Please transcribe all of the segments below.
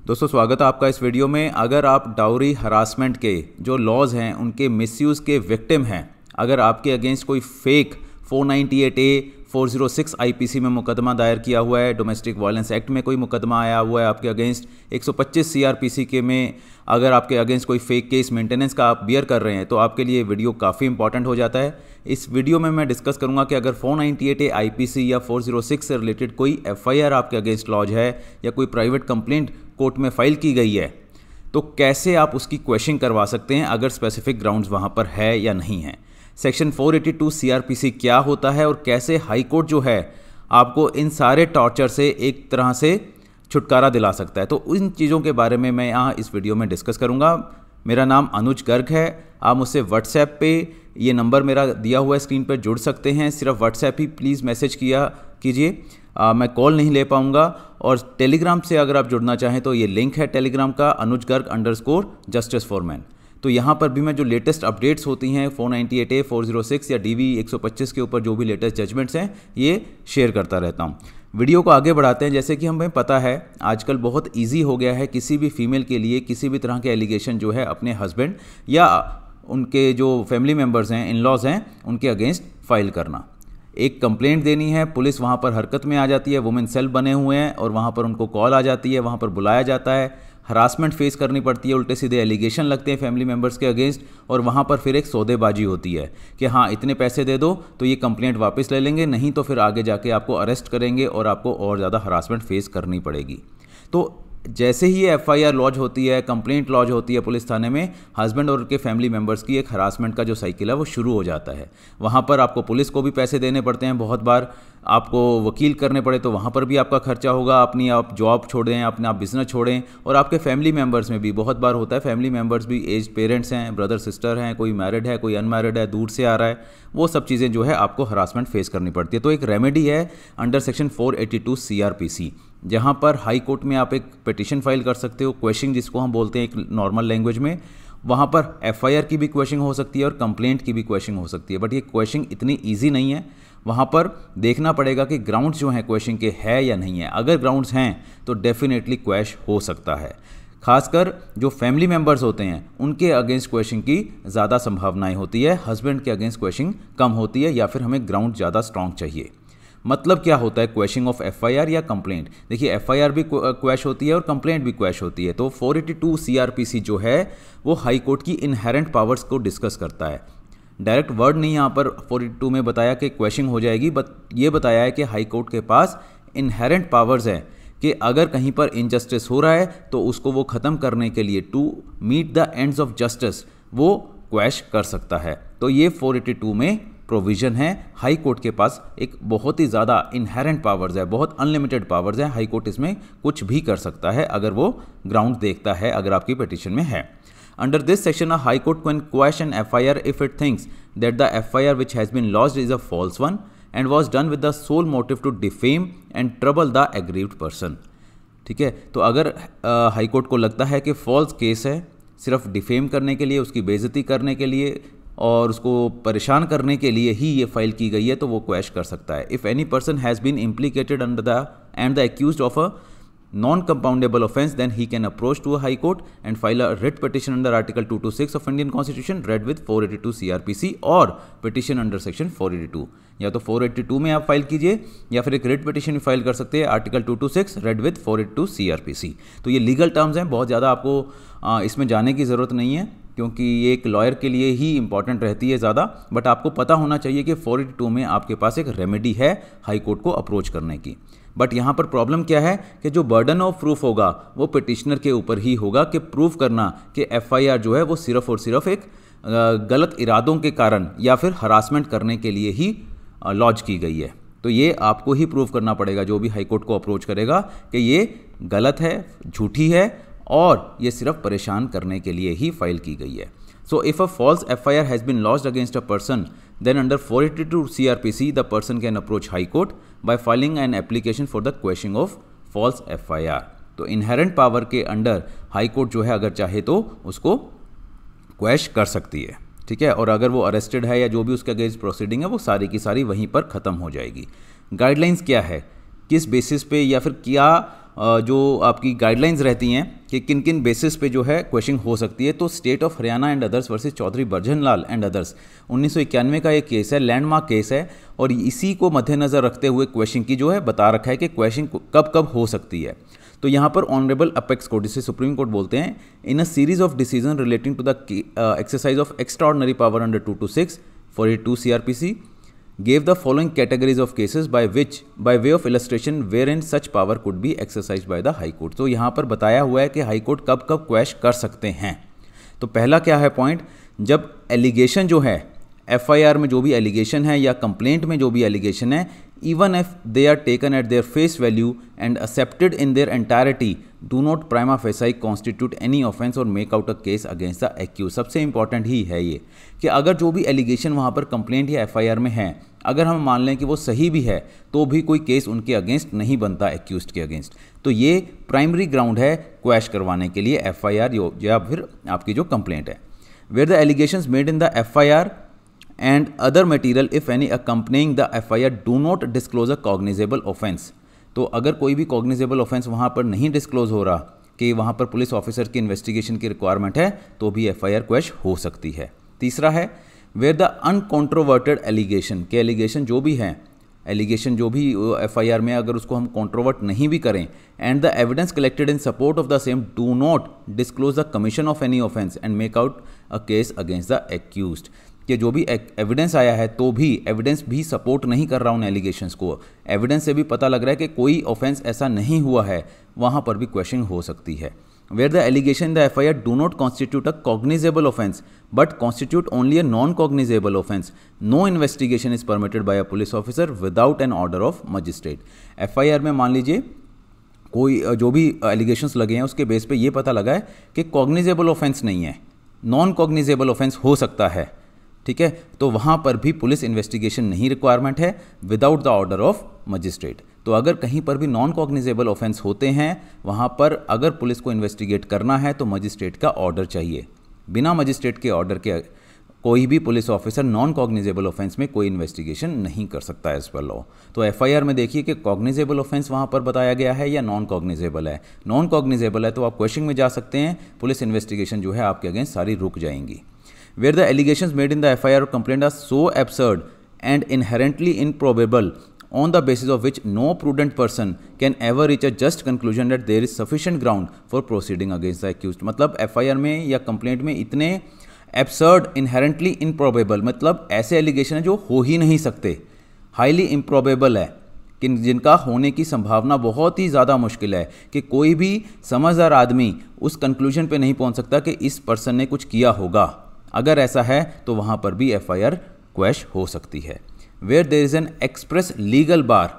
दोस्तों स्वागत है आपका इस वीडियो में। अगर आप डाउरी हरासमेंट के जो लॉज हैं उनके मिसयूज़ के विक्टिम हैं, अगर आपके अगेंस्ट कोई फेक 498A 406 आईपीसी में मुकदमा दायर किया हुआ है, डोमेस्टिक वायलेंस एक्ट में कोई मुकदमा आया हुआ है आपके अगेंस्ट, 125 सीआरपीसी के में अगर आपके अगेंस्ट कोई फेक केस मेंटेनेंस का आप बियर कर रहे हैं तो आपके लिए वीडियो काफ़ी इंपॉर्टेंट हो जाता है। इस वीडियो में मैं डिस्कस करूंगा कि अगर 498A आईपीसी या 406 से रिलेटेड कोई एफआईआर आपके अगेंस्ट लॉज है या कोई प्राइवेट कंप्लेंट कोर्ट में फाइल की गई है तो कैसे आप उसकी क्वेश्चन करवा सकते हैं अगर स्पेसिफिक ग्राउंड्स वहां पर है या नहीं है। सेक्शन 482 सीआरपीसी क्या होता है और कैसे हाई कोर्ट जो है आपको इन सारे टॉर्चर से एक तरह से छुटकारा दिला सकता है, तो इन चीज़ों के बारे में मैं यहाँ इस वीडियो में डिस्कस करूँगा। मेरा नाम अनुज गर्ग है। आप मुझसे व्हाट्सएप पे ये नंबर मेरा दिया हुआ है स्क्रीन पर जुड़ सकते हैं। सिर्फ व्हाट्सएप ही प्लीज़ मैसेज किया कीजिए, मैं कॉल नहीं ले पाऊँगा। और टेलीग्राम से अगर आप जुड़ना चाहें तो ये लिंक है टेलीग्राम का, अनुज गर्ग _जस्टिस फॉर मैन। तो यहाँ पर भी मैं जो लेटेस्ट अपडेट्स होती हैं 498A 406 या DV 125 के ऊपर जो भी लेटेस्ट जजमेंट्स हैं ये शेयर करता रहता हूँ। वीडियो को आगे बढ़ाते हैं। जैसे कि हमें पता है आजकल बहुत इजी हो गया है किसी भी फीमेल के लिए किसी भी तरह के एलिगेशन जो है अपने हस्बैंड या उनके जो फैमिली मेम्बर्स हैं, इन लॉज हैं, उनके अगेंस्ट फाइल करना। एक कंप्लेंट देनी है, पुलिस वहाँ पर हरकत में आ जाती है, वुमेन सेल बने हुए हैं और वहाँ पर उनको कॉल आ जाती है, वहाँ पर बुलाया जाता है, हरासमेंट फेस करनी पड़ती है, उल्टे सीधे एलिगेशन लगते हैं फैमिली मेम्बर्स के अगेंस्ट और वहाँ पर फिर एक सौदेबाजी होती है कि हाँ इतने पैसे दे दो तो ये कंप्लेंट वापस ले लेंगे, नहीं तो फिर आगे जाके आपको अरेस्ट करेंगे और आपको और ज़्यादा हरासमेंट फेस करनी पड़ेगी। तो जैसे ही एफआईआर लॉज होती है, कंप्लेंट लॉज होती है पुलिस थाने में, हस्बैंड और उनके फैमिली मेम्बर्स की एक हरासमेंट का जो साइकिल है वो शुरू हो जाता है। वहाँ पर आपको पुलिस को भी पैसे देने पड़ते हैं, बहुत बार आपको वकील करने पड़े तो वहाँ पर भी आपका खर्चा होगा, अपनी आप जॉब छोड़ें, अपना आप बिजनेस छोड़ें। और आपके फैमिली मेम्बर्स में भी बहुत बार होता है, फैमिली मेम्बर्स भी एज पेरेंट्स हैं, ब्रदर सिस्टर हैं, कोई मैरिड है, कोई अनमैरिड है, दूर से आ रहा है, वो सब चीज़ें जो है आपको हरासमेंट फेस करनी पड़ती है। तो एक रेमेडी है अंडर सेक्शन 482 सीआरपीसी, जहाँ पर हाई कोर्ट में आप एक पिटिशन फाइल कर सकते हो, क्वेश्चन जिसको हम बोलते हैं एक नॉर्मल लैंग्वेज में। वहाँ पर एफआईआर की भी क्वेश्चन हो सकती है और कंप्लेंट की भी क्वेश्चन हो सकती है, बट ये क्वेश्चन इतनी ईजी नहीं है। वहाँ पर देखना पड़ेगा कि ग्राउंड्स जो हैं क्वेश्चन के है या नहीं है। अगर ग्राउंड्स हैं तो डेफिनेटली क्वेश हो सकता है। खासकर जो फैमिली मेम्बर्स होते हैं उनके अगेंस्ट क्वेश्चन की ज़्यादा संभावनाएं होती है, हस्बैंड के अगेंस्ट क्वेश्चन कम होती है, या फिर हमें ग्राउंड ज़्यादा स्ट्रॉन्ग चाहिए। मतलब क्या होता है क्वेश्चन ऑफ एफआईआर या कंप्लेंट? देखिए एफआईआर भी क्वेश होती है और कंप्लेंट भी क्वेश होती है। तो 482 सीआरपीसी जो है वो हाई कोर्ट की इनहेरेंट पावर्स को डिस्कस करता है। डायरेक्ट वर्ड नहीं यहाँ पर 482 में बताया कि क्वेश्चन हो जाएगी, बट ये बताया है कि हाई कोर्ट के पास इनहेरेंट पावर्स है कि अगर कहीं पर इनजस्टिस हो रहा है तो उसको वो ख़त्म करने के लिए to meet the ends of justice वो क्वेश कर सकता है। तो ये 482 में प्रोविज़न है। हाई कोर्ट के पास एक बहुत ही ज़्यादा इनहेरेंट पावर्स है, बहुत अनलिमिटेड पावर्स है। हाई कोर्ट इसमें कुछ भी कर सकता है अगर वो ग्राउंड देखता है, अगर आपकी पिटीशन में है। Under this section, a high court can quash an FIR if it thinks that the FIR which has been lodged is a false one and was done with the sole motive to defame and trouble the aggrieved person। ठीक है, तो अगर high court को लगता है कि false case है, सिर्फ डिफेम करने के लिए, उसकी बेइज्जती करने के लिए और उसको परेशान करने के लिए ही ये फाइल की गई है तो वो क्वैश कर सकता है। If any person has been implicated under the and the accused of a non-compoundable offense, then he can approach to a high court and file a writ petition under Article 226 of Indian Constitution read with 482 CRPC और petition under Section 482। या तो 482 में आप file कीजिए या फिर एक writ petition भी फाइल कर सकते हैं आर्टिकल 226 रेड विद 482 सीआरपीसी। तो ये लीगल टर्म्स हैं, बहुत ज़्यादा आपको इसमें जाने की ज़रूरत नहीं है क्योंकि ये एक लॉयर के लिए ही इंपॉर्टेंट रहती है ज़्यादा, बट आपको पता होना चाहिए कि 482 में आपके पास एक रेमेडी है हाई कोर्ट को अप्रोच करने की। बट यहाँ पर प्रॉब्लम क्या है कि जो बर्डन ऑफ प्रूफ होगा वो पिटिशनर के ऊपर ही होगा कि प्रूफ करना कि एफआईआर जो है वो सिर्फ और सिर्फ एक गलत इरादों के कारण या फिर हरासमेंट करने के लिए ही लॉन्च की गई है। तो ये आपको ही प्रूफ करना पड़ेगा जो भी हाई कोर्ट को अप्रोच करेगा कि ये गलत है, झूठी है और ये सिर्फ परेशान करने के लिए ही फाइल की गई है। So if a false FIR has been lodged against a person, then under 482 CRPC the person can approach High Court by filing an application for the quashing of false FIR। तो inherent power के under high court जो है अगर चाहे तो उसको quash कर सकती है। ठीक है, और अगर वो अरेस्टेड है या जो भी उसके अगेंस्ट प्रोसीडिंग है वो सारी की सारी वहीं पर ख़त्म हो जाएगी। गाइडलाइंस क्या है किस बेसिस पे या फिर क्या जो आपकी गाइडलाइंस रहती हैं कि किन किन बेसिस पे जो है क्वेश्चन हो सकती है। तो state of Haryana and others versus Chaudhary Bhajan Lal and others 1991 का एक केस है, लैंडमार्क केस है, और इसी को मद्देनज़र रखते हुए क्वेश्चन की जो है बता रखा है कि क्वेश्चन कब कब हो सकती है। तो यहाँ पर ऑनरेबल अपेक्स कोर्ट, जिसे सुप्रीम कोर्ट बोलते हैं, in a series of decision relating to the exercise of extraordinary power under 226 482 CRPC gave the following categories of cases by way of illustration wherein such power could be exercised by the high court। तो यहाँ पर बताया हुआ है कि high court कब कब क्वेश कर सकते हैं। तो पहला क्या है पॉइंट, जब एलिगेशन जो है FIR में जो भी एलिगेशन है या कंप्लेंट में जो भी एलिगेशन है, even if they are taken at their face value and accepted in their entirety do not prima facie constitute any offense or make out a case against the accused। सबसे important ही है ये कि अगर जो भी allegation वहाँ पर complaint या FIR में है, अगर हम मान लें कि वो सही भी है तो भी कोई केस उनके अगेंस्ट नहीं बनता एक्यूज्ड के अगेंस्ट। तो ये प्राइमरी ग्राउंड है क्वैश करवाने के लिए FIR या फिर आपकी जो कंप्लेंट है। Where the allegations made in the FIR and other material if any accompanying the FIR do not disclose a cognizable offense। तो अगर कोई भी कॉग्निजेबल ऑफेंस वहाँ पर नहीं डिस्क्लोज हो रहा कि वहाँ पर पुलिस ऑफिसर की इन्वेस्टिगेशन की रिक्वायरमेंट है, तो भी FIR क्वैश हो सकती है। तीसरा है वेयर द अनकॉन्ट्रोवर्टेड एलिगेशन, के एलिगेशन जो भी हैं, एलिगेशन जो भी FIR में अगर उसको हम कॉन्ट्रोवर्ट नहीं भी करें, and the evidence collected in support of the same do not disclose the commission of any offence and make out a case against the accused. कि जो भी एविडेंस आया है तो भी एविडेंस भी सपोर्ट नहीं कर रहा उन एलिगेशंस को, एविडेंस से भी पता लग रहा है कि कोई ऑफेंस ऐसा नहीं हुआ है, वहाँ पर भी क्वेश्चन हो सकती है। Where the allegation in the FIR do not constitute a cognizable offence but constitute only a non cognizable offence, no investigation is permitted by a police officer without an order of magistrate. FIR में मान लीजिए कोई जो भी allegations लगे हैं उसके base पे ये पता लगा है कि कॉग्निजेबल ऑफेंस नहीं है, नॉन कॉग्निजेबल ऑफेंस हो सकता है, ठीक है, तो वहाँ पर भी पुलिस इन्वेस्टिगेशन नहीं रिक्वायरमेंट है without the order of magistrate. तो अगर कहीं पर भी नॉन कॉग्निजेबल ऑफेंस होते हैं, वहाँ पर अगर पुलिस को इन्वेस्टिगेट करना है तो मजिस्ट्रेट का ऑर्डर चाहिए। बिना मजिस्ट्रेट के ऑर्डर के कोई भी police officer non cognizable offence में कोई इन्वेस्टिगेशन नहीं कर सकता है एज पर लॉ। तो FIR में देखिए कि कॉग्निजेबल ऑफेंस वहाँ पर बताया गया है या नॉन कॉग्निजेबल है। नॉन कॉग्निजेबल है तो आप क्वेश्चन में जा सकते हैं, पुलिस इन्वेस्टिगेशन जो है आपके अगेंस्ट सारी रुक जाएंगी। Where the allegations made in the FIR or complaint are so absurd and inherently improbable on the basis of which no prudent person can ever reach a just conclusion that there is sufficient ground for proceeding against the accused। मतलब FIR में या complaint में इतने absurd, inherently improbable, मतलब ऐसे allegation है जो हो ही नहीं सकते, हाईली improbable है कि जिनका होने की संभावना बहुत ही ज़्यादा मुश्किल है, कि कोई भी समझदार आदमी उस कंक्लूजन पे नहीं पहुंच सकता कि इस पर्सन ने कुछ किया होगा। अगर ऐसा है तो वहाँ पर भी FIR क्वैश हो सकती है। Where there is an express legal bar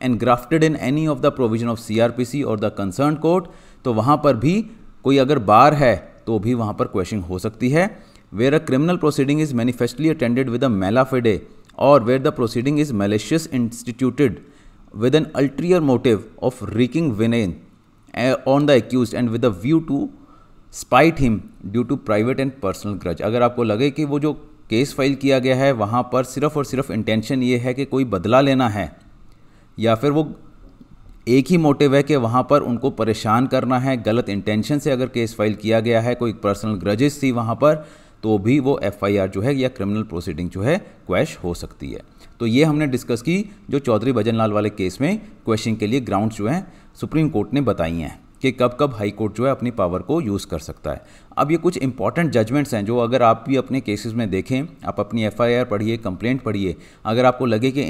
and grafted in any of the provision of CRPC और द कंसर्न कोर्ट, तो वहाँ पर भी कोई अगर बार है तो भी वहाँ पर क्वेश्चन हो सकती है। Where a criminal proceeding is manifestly attended with a mala fide और where the proceeding is malicious instituted with an ulterior motive of wreaking venom on the accused and with a view to spite him due to private and personal grudge। अगर आपको लगे कि वो जो case file किया गया है वहाँ पर सिर्फ और सिर्फ इंटेंशन ये है कि कोई बदला लेना है, या फिर वो एक ही मोटिव है कि वहाँ पर उनको परेशान करना है, गलत इंटेंशन से अगर केस फाइल किया गया है, कोई पर्सनल ग्रजेस थी वहाँ पर, तो भी वो FIR जो है या क्रिमिनल प्रोसीडिंग जो है क्वैश हो सकती है। तो ये हमने डिस्कस की जो चौधरी भजन लाल वाले केस में क्वेश्चन के लिए ग्राउंड्स जो हैं सुप्रीम कोर्ट ने बताई हैं कि कब कब हाई कोर्ट जो है अपनी पावर को यूज़ कर सकता है। अब ये कुछ इंपॉर्टेंट जजमेंट्स हैं जो अगर आप भी अपने केसेस में देखें, आप अपनी FIR पढ़िए, कंप्लेंट पढ़िए, अगर आपको लगे कि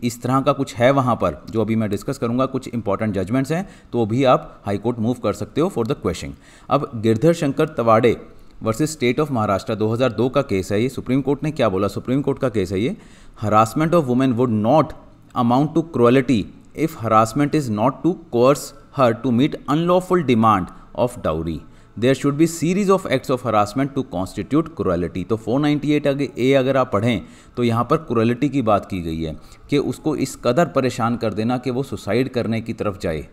इस तरह का कुछ है वहाँ पर जो अभी मैं डिस्कस करूँगा, कुछ इंपॉर्टेंट जजमेंट्स हैं, तो भी आप हाई कोर्ट मूव कर सकते हो फॉर द क्वेश्चन। अब Girdhar Shankar Tawade versus state of Maharashtra 2002 का केस है ये। सुप्रीम कोर्ट ने क्या बोला? सुप्रीम कोर्ट का केस है ये। Harassment of women would not amount to cruelty if harassment is not to coerce her to meet unlawful demand of dowry. There should be series of acts of harassment to constitute cruelty. तो 498A अगर आप पढ़ें तो यहाँ पर cruelty की बात की गई है कि उसको इस कदर परेशान कर देना कि वो सुसाइड करने की तरफ जाए,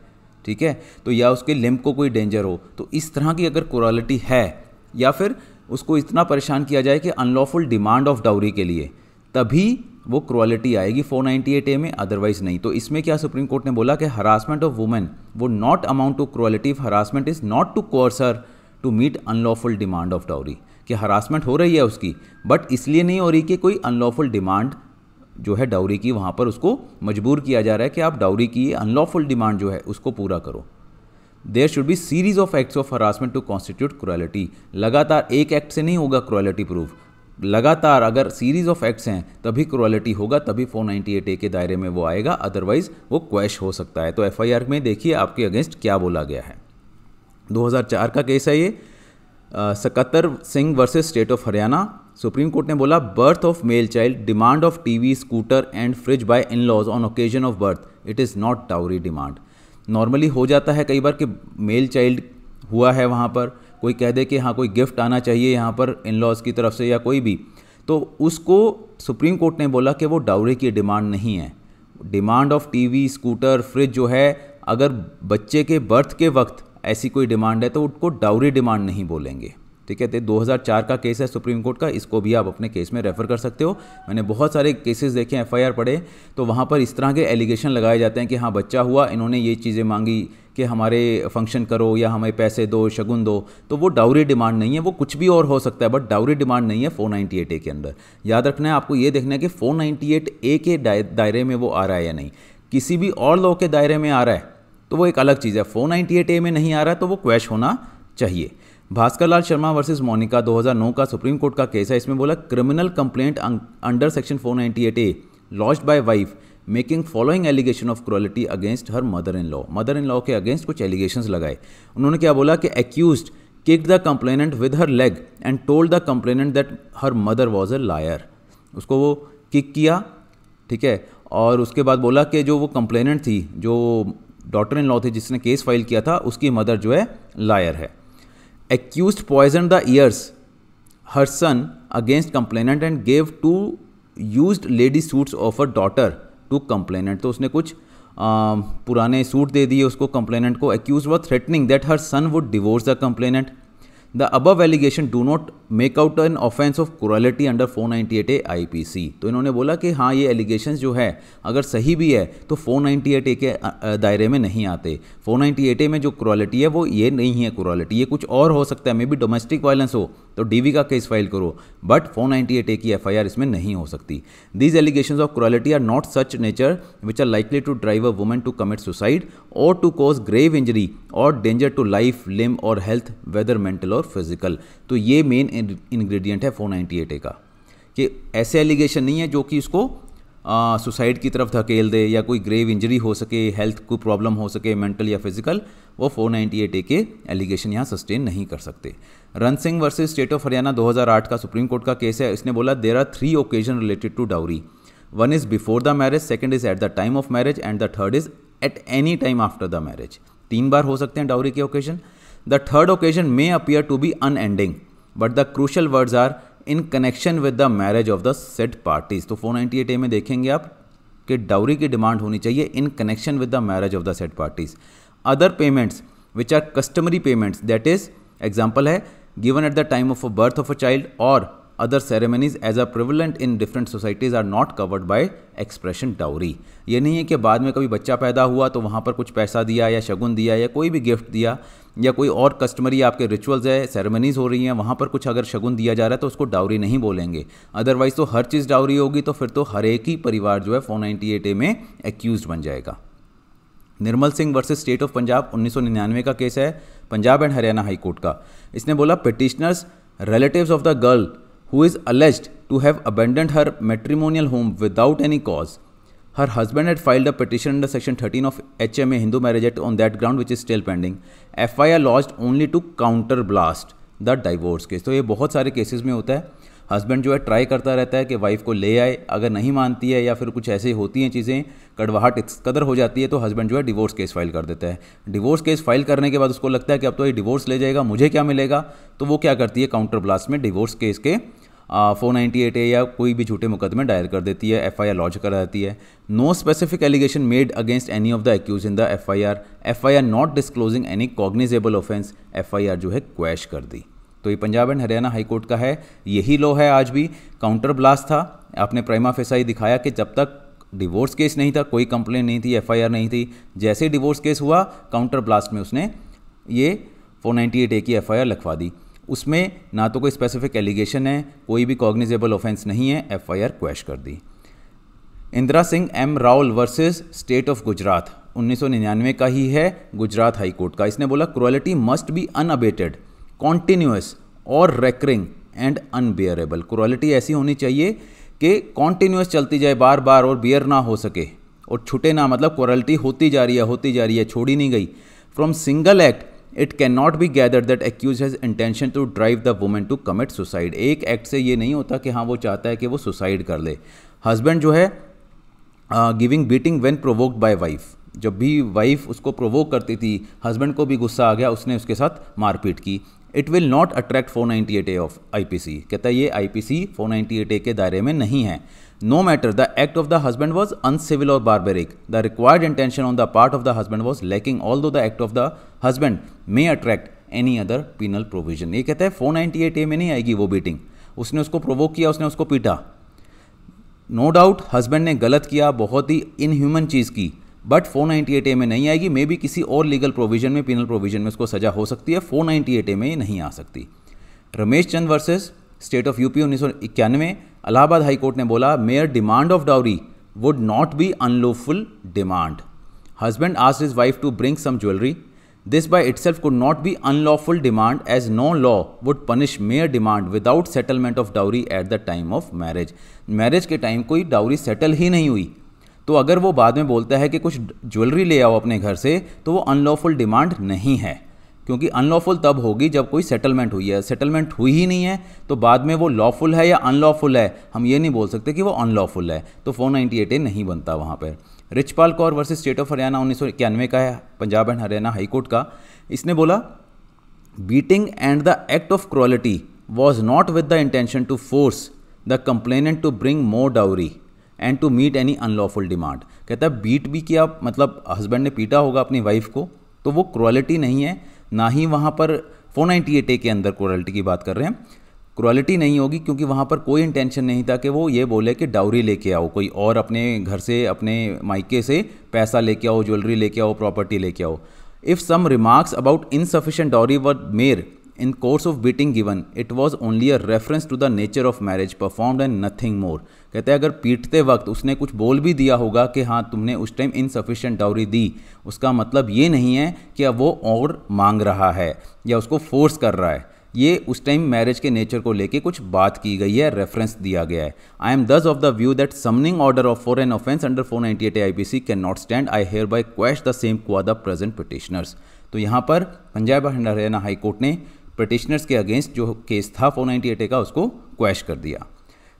ठीक है, तो या उसके लिम्ब को कोई डेंजर हो, तो इस तरह की अगर क्रुएलिटी है, या फिर उसको इतना परेशान किया जाए कि अनलॉफुल डिमांड ऑफ डाउरी के लिए, तभी वो क्रुएलिटी आएगी 498A में, अदरवाइज नहीं। तो इसमें क्या सुप्रीम कोर्ट ने बोला कि harassment of women would not amount to cruelty if harassment is not to coerce her to meet unlawful demand of dowry. कि हरासमेंट हो रही है उसकी, बट इसलिए नहीं हो रही कि कोई अनलॉफुल डिमांड जो है डाउरी की, वहाँ पर उसको मजबूर किया जा रहा है कि आप डाउरी की अनलॉफुल डिमांड जो है उसको पूरा करो। There should be series of acts of harassment to constitute cruelty. लगातार एक एक्ट से नहीं होगा क्रुएलिटी प्रूफ, लगातार अगर सीरीज ऑफ एक्ट्स हैं तभी क्रुएलिटी होगा, तभी 498A के दायरे में वो आएगा, अदरवाइज वो क्वैश हो सकता है। तो FIR में देखिए आपके अगेंस्ट क्या बोला गया है। 2004 का केस है ये, Sakattar Singh versus state of Haryana. Supreme court ने बोला birth of male child, demand of TV, scooter and fridge by in laws on occasion of birth, it is not dowry demand. Normally हो जाता है कई बार कि मेल चाइल्ड हुआ है, वहाँ पर कोई कह दे कि हाँ कोई गिफ्ट आना चाहिए यहाँ पर इन लॉज की तरफ से या कोई भी, तो उसको सुप्रीम कोर्ट ने बोला कि वो डाउरी की डिमांड नहीं है। Demand of TV, scooter, fridge जो है, अगर बच्चे के बर्थ के वक्त ऐसी कोई डिमांड है तो उसको डाउरी डिमांड नहीं बोलेंगे। ठीक है, तो 2004 का केस है सुप्रीम कोर्ट का, इसको भी आप अपने केस में रेफर कर सकते हो। मैंने बहुत सारे केसेस देखे हैं, FIR पढ़े, तो वहाँ पर इस तरह के एलिगेशन लगाए जाते हैं कि हाँ बच्चा हुआ, इन्होंने ये चीज़ें मांगी कि हमारे फंक्शन करो या हमें पैसे दो, शगुन दो, तो वो डाउरी डिमांड नहीं है, वो कुछ भी और हो सकता है, बट डाउरी डिमांड नहीं है 498A के अंदर। याद रखना है आपको, ये देखना है कि 498A के दायरे में वो आ रहा है या नहीं। किसी भी और लॉ के दायरे में आ रहा है तो वो एक अलग चीज़ है, 498A में नहीं आ रहा है तो वो क्वैश होना चाहिए। भास्कर लाल शर्मा वर्सेस मोनिका 2009 का सुप्रीम कोर्ट का केस है। इसमें बोला criminal complaint under section 498A lodged by wife making following allegation of cruelty against her mother in law के अगेंस्ट कुछ एलिगेशंस लगाए। उन्होंने क्या बोला कि accused kicked the complainant with her leg and told the complainant that her mother was a liar. उसको वो kick किया, ठीक है, और उसके बाद बोला कि जो वो कंप्लेनेंट थी, जो डॉटर इन लॉ थी जिसने केस फाइल किया था, उसकी मदर जो है लायर है। Accused poisoned the ears her son against complainant and gave 2 used lady suits of her daughter to complainant। तो उसने कुछ पुराने सूट दे दिए उसको कंप्लेनेंट को। Accused was threatening that her son would divorce the complainant। The above allegation do not make out an offense of cruelty under 498A IPC। तो इन्होंने बोला कि हाँ ये एलिगेशंस जो है अगर सही भी है तो 498A के दायरे में नहीं आते। 498A में जो क्रुएलिटी है वो ये नहीं है क्रुएलिटी, ये कुछ और हो सकता है, मे बी डोमेस्टिक वायलेंस हो तो DV का केस फाइल करो, बट 498A की FIR इसमें नहीं हो सकती। These allegations of cruelty are not such nature which are likely to drive a woman to commit suicide और टू कॉज ग्रेव इंजरी और डेंजर टू लाइफ, लिम्ब और health, whether mental और physical. तो ये मेन इंग्रेडिएंट है 498A का, कि ऐसे एलिगेशन नहीं है जो कि उसको सुसाइड की तरफ धकेल दे या कोई ग्रेव इंजरी हो सके, हेल्थ को प्रॉब्लम हो सके, मेंटल या फिजिकल, वो 498A के एलिगेशन यहाँ सस्टेन नहीं कर सकते। Ran Singh versus state of Haryana 2008 का सुप्रीम कोर्ट का केस है। इसने बोला there are 3 occasion related to dowry. One is before the marriage, second is at the time of marriage and the third is at any time after the marriage. 3 बार हो सकते हैं dowry के occasion. The third occasion may appear to be unending but the crucial words are in connection with the marriage of the said parties. तो 498A में देखेंगे आप कि डाउरी की डिमांड होनी चाहिए in connection with the marriage of the said parties. Other payments which are customary payments, that is example है given at the time of a birth of a child और other ceremonies as a prevalent in different societies are not covered by expression dowry. ये नहीं है कि बाद में कभी बच्चा पैदा हुआ तो वहाँ पर कुछ पैसा दिया या शगुन दिया या कोई भी गिफ्ट दिया या कोई और कस्टमरी आपके रिचुअल्स है, सेरेमनीज हो रही हैं, वहाँ पर कुछ अगर शगुन दिया जा रहा है तो उसको डाउरी नहीं बोलेंगे। अदरवाइज तो हर चीज़ डाउरी होगी तो फिर तो हर एक ही परिवार जो है 498A में एक्यूज बन जाएगा। Nirmal Singh versus state of Punjab 1999 का केस है, Punjab and Haryana high court का। इसने बोला petitioners relatives of the girl who is alleged to have abandoned her matrimonial home without any cause. Her husband had filed a petition under section 13 of HMA Hindu Marriage Act on that ground which is still pending. FIR lodged only to counter blast the divorce case। तो ये बहुत सारे cases में होता है, husband जो है try करता रहता है कि वाइफ को ले आए, अगर नहीं मानती है या फिर कुछ ऐसे होती हैं चीज़ें, कड़वाहट इस कदर हो जाती है तो हस्बैंड जो है डिवोर्स केस फाइल कर देता है। डिवोर्स केस फाइल करने के बाद उसको लगता है कि अब तो ये डिवोर्स ले जाएगा, मुझे क्या मिलेगा, तो वो क्या करती है काउंटर ब्लास्ट में डिवोर्स केस के 498A या कोई भी झूठे मुकदमे दायर कर देती है, FIR लॉन्च करा देती है। No specific allegation made against any of the accuse in the FIR not disclosing any cognizable offence, FIR जो है क्वैश कर दी। तो ये Punjab and Haryana high court का है, यही लॉ है आज भी। काउंटर ब्लास्ट था, आपने प्राइमा फेसाई दिखाया कि जब तक डिवोर्स केस नहीं था, कोई कंप्लेंट नहीं थी, एफआईआर नहीं थी, जैसे ही डिवोर्स केस हुआ काउंटर ब्लास्ट में उसने ये 498A की एफआईआर लिखवा दी। उसमें ना तो कोई स्पेसिफिक एलिगेशन है, कोई भी कॉग्निजेबल ऑफेंस नहीं है, एफआईआर क्वैश कर दी। Indira Singh M Rawal versus state of Gujarat 1999 का ही है, गुजरात हाई कोर्ट का। इसने बोला cruelty must be unabated, continuous और रेकरिंग एंड अनबियरेबल। क्रुएलिटी ऐसी होनी चाहिए कि कॉन्टिन्यूअस चलती जाए बार बार और बियर ना हो सके और छूटे ना, मतलब क्रुएलिटी होती जा रही है, छोड़ी नहीं गई। From single act it can not be gather that accuse has intention to drive the women to commit suicide. एक एक्ट से ये नहीं होता कि हाँ वो चाहता है कि वो सुसाइड कर ले। हस्बैंड जो है giving beating when provoked bye wife, जब भी वाइफ उसको प्रोवोक करती थी, हस्बैंड को भी गुस्सा आ गया, उसने उसके साथ मारपीट की। It will not attract 498A of IPC, कहता है ये आईपीसी 498A के दायरे में नहीं है। No matter the act of the husband was uncivil और barbaric, the required intention on the part of the husband was lacking although the act of the husband may attract any other penal provision. ये कहता है 498A में नहीं आएगी वो beating, उसने उसको प्रोवोक किया, उसने उसको पीटा। नो डाउट हस्बैंड ने गलत किया, बहुत ही इनह्यूमन चीज़ की, बट 498A में नहीं आएगी। मे बी किसी और लीगल प्रोविजन में, पीनल प्रोविजन में उसको सजा हो सकती है, 498A में नहीं आ सकती। Ramesh Chand versus state of UP 1991, Allahabad high court ने बोला mere demand of dowry would not be unlawful demand. Husband asked his wife to bring some jewellery, this by itself could not be unlawful demand as no law would punish mere demand without settlement of dowry at the time of marriage. Marriage के time कोई dowry settle ही नहीं हुई, तो अगर वो बाद में बोलता है कि कुछ ज्वेलरी ले आओ अपने घर से, तो वो अनलॉफुल डिमांड नहीं है, क्योंकि अनलॉफुल तब होगी जब कोई सेटलमेंट हुई है। सेटलमेंट हुई ही नहीं है तो बाद में वो लॉफुल है या अनलॉफुल है, हम ये नहीं बोल सकते कि वो अनलॉफुल है, तो 498A नहीं बनता वहाँ पर। Richpal Kaur versus state of Haryana 1991 का है, Punjab and Haryana high court का। इसने बोला beating and the act of cruelty was not with the intention to force the complainant to bring more dowry and to meet any unlawful demand. कहता है beat भी किया, मतलब हस्बैंड ने पीटा होगा अपनी वाइफ को, तो वो क्रुएलिटी नहीं है, ना ही वहाँ पर 498A के अंदर क्रुएलिटी की बात कर रहे हैं। क्रुएलिटी नहीं होगी क्योंकि वहाँ पर कोई इंटेंशन नहीं था कि वो ये बोले कि डाउरी लेके आओ, कोई और अपने घर से, अपने मायके से पैसा लेके आओ, ज्वेलरी लेके आओ, प्रॉपर्टी लेके आओ। If some remarks about insufficient dowry were made in course of beating given, it was only a reference to the nature of marriage performed and nothing more। कहते हैं अगर पीटते वक्त उसने कुछ बोल भी दिया होगा कि हाँ तुमने उस टाइम इनसफिशिएंट डाउरी दी, उसका मतलब ये नहीं है कि अब वो और मांग रहा है या उसको फोर्स कर रहा है, ये उस टाइम मैरिज के नेचर को लेके कुछ बात की गई है, रेफरेंस दिया गया है। I am thus of the view that summoning order of for an offence under 498A IPC can not stand, I hereby quash the same qua the present petitioners. तो यहाँ पर Punjab and Haryana high court ने petitioners के against जो case था 498A का, उसको quash कर दिया।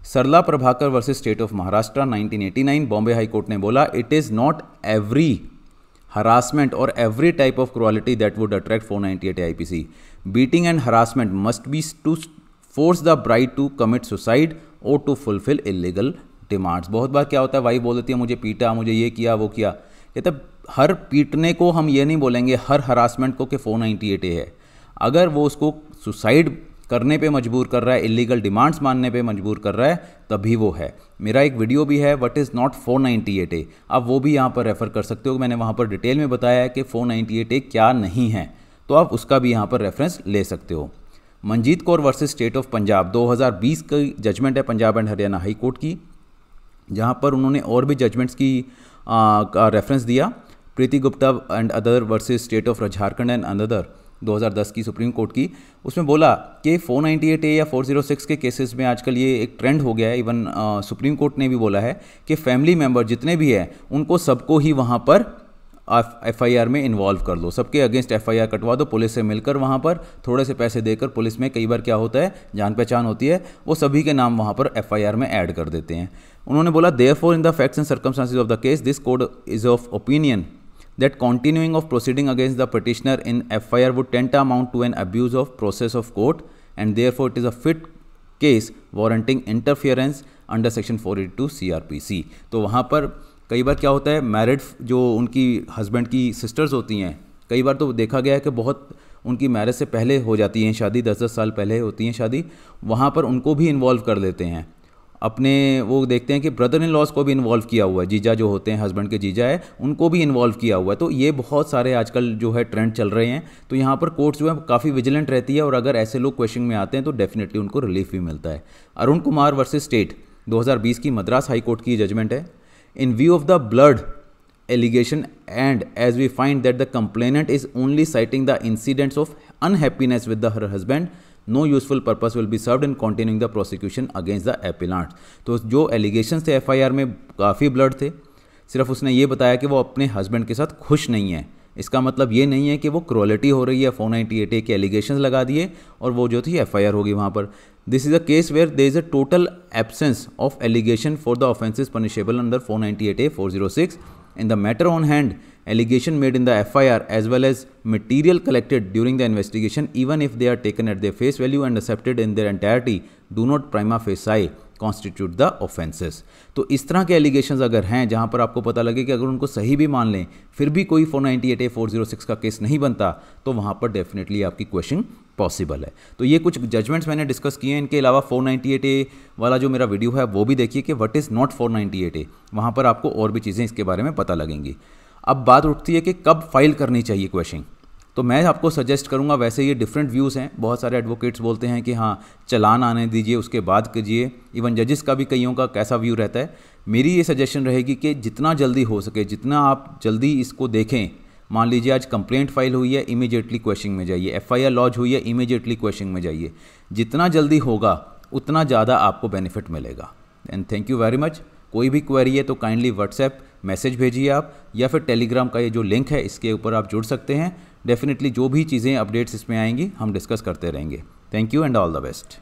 Sarla Prabhakar versus state of Maharashtra 1989, Bombay high court ने बोला it is not every harassment और every type of cruelty that would attract 498A IPC. Beating and harassment must be to force the bride to commit suicide और to fulfil illegal demands. बहुत बार क्या होता है, wife बोल देती है मुझे पीटा, मुझे ये किया वो किया। कहते हर पीटने को हम ये नहीं बोलेंगे, हर हरासमेंट को कि 498A है। अगर वो उसको सुसाइड करने पे मजबूर कर रहा है, इलीगल डिमांड्स मानने पे मजबूर कर रहा है, तभी वो है। मेरा एक वीडियो भी है व्हाट इज़ नॉट 498A, आप वो भी यहाँ पर रेफ़र कर सकते हो। मैंने वहाँ पर डिटेल में बताया है कि 498A क्या नहीं है, तो आप उसका भी यहाँ पर रेफरेंस ले सकते हो। Manjeet Kaur versus state of Punjab 2020 की जजमेंट है Punjab and Haryana high court की, जहाँ पर उन्होंने और भी जजमेंट्स की का रेफरेंस दिया। Preeti Gupta and other versus state of Jharkhand and another 2010 की सुप्रीम कोर्ट की, उसमें बोला कि 498A या 406 के केसेस में आजकल ये एक ट्रेंड हो गया है। इवन सुप्रीम कोर्ट ने भी बोला है कि फैमिली मेंबर जितने भी हैं उनको सबको ही वहाँ पर FIR में इन्वॉल्व कर लो, सबके अगेंस्ट FIR कटवा दो, पुलिस से मिलकर वहाँ पर थोड़े से पैसे देकर। पुलिस में कई बार क्या होता है, जान पहचान होती है, वो सभी के नाम वहाँ पर FIR में ऐड कर देते हैं। उन्होंने बोला therefore in the facts and circumstances of the case this code is of opinion that continuing of proceeding against the petitioner in FIR would tend to amount to an abuse of process of court and therefore it is a fit case warranting interference under section 482 CRPC। तो वहाँ पर कई बार क्या होता है, married जो उनकी husband की सिस्टर्स होती हैं, कई बार तो देखा गया है कि बहुत उनकी मैरिज से पहले हो जाती हैं शादी, 10-10 साल पहले होती हैं शादी, वहाँ पर उनको भी इन्वॉल्व कर लेते हैं अपने। वो देखते हैं कि ब्रदर इन लॉज को भी इन्वॉल्व किया हुआ है, जीजा जो होते हैं, हस्बैंड के जीजा है, उनको भी इन्वॉल्व किया हुआ है। तो ये बहुत सारे आजकल जो है ट्रेंड चल रहे हैं। तो यहाँ पर कोर्ट्स जो है काफ़ी विजिलेंट रहती है, और अगर ऐसे लोग क्वेश्चन में आते हैं तो डेफिनेटली उनको रिलीफ भी मिलता है। अरुण कुमार वर्सेस स्टेट 2020 की मद्रास हाई कोर्ट की जजमेंट है। इन view of the blood allegation and as we find that the complainant is only citing the incidents of unhappiness with her husband, no useful purpose will be served in continuing the prosecution against the appellant। तो जो allegations थे FIR में काफ़ी blood थे, सिर्फ उसने ये बताया कि वो अपने हस्बैंड के साथ खुश नहीं है। इसका मतलब ये नहीं है कि वो क्रोलिटी हो रही है। 498A के एलिगेशंस लगा दिए और वो जो थी FIR होगी वहाँ पर। This is a case where there is a total absence of allegation for the offences punishable under 498A 406। In the matter on hand, allegation made in the FIR as well as material collected during the investigation, even if they are taken at their face value and accepted in their entirety, do not prima facie constitute the offenses। तो इस तरह के allegations अगर हैं जहाँ पर आपको पता लगे कि अगर उनको सही भी मान लें फिर भी कोई 498A 406 का केस नहीं बनता, तो वहाँ पर डेफिनेटली आपकी क्वेश्चन पॉसिबल है। तो ये कुछ जजमेंट्स मैंने डिस्कस किए हैं। इनके अलावा 498A वाला जो मेरा वीडियो है वो भी देखिए कि व्हाट इज़ नॉट 498A, वहाँ पर आपको और भी चीज़ें इसके बारे में पता लगेंगी। अब बात उठती है कि कब फाइल करनी चाहिए क्वेश्चन। तो मैं आपको सजेस्ट करूंगा, वैसे ये डिफरेंट व्यूज़ हैं। बहुत सारे एडवोकेट्स बोलते हैं कि हाँ चलान आने दीजिए उसके बाद कीजिए। इवन जजेस का भी कईयों का कैसा व्यू रहता है। मेरी ये सजेशन रहेगी कि जितना जल्दी हो सके, जितना आप जल्दी इसको देखें। मान लीजिए आज कंप्लेंट फाइल हुई है, इमीडिएटली क्वेश्चन में जाइए। FIR लॉन्च हुई है, इमीडिएटली क्वेश्चन में जाइए। जितना जल्दी होगा उतना ज़्यादा आपको बेनिफिट मिलेगा। And thank you very much. कोई भी क्वेरी है तो काइंडली व्हाट्सएप मैसेज भेजिए आप, या फिर टेलीग्राम का ये जो लिंक है इसके ऊपर आप जुड़ सकते हैं। डेफिनेटली जो भी चीज़ें अपडेट्स इसमें आएंगी हम डिस्कस करते रहेंगे। Thank you and all the best.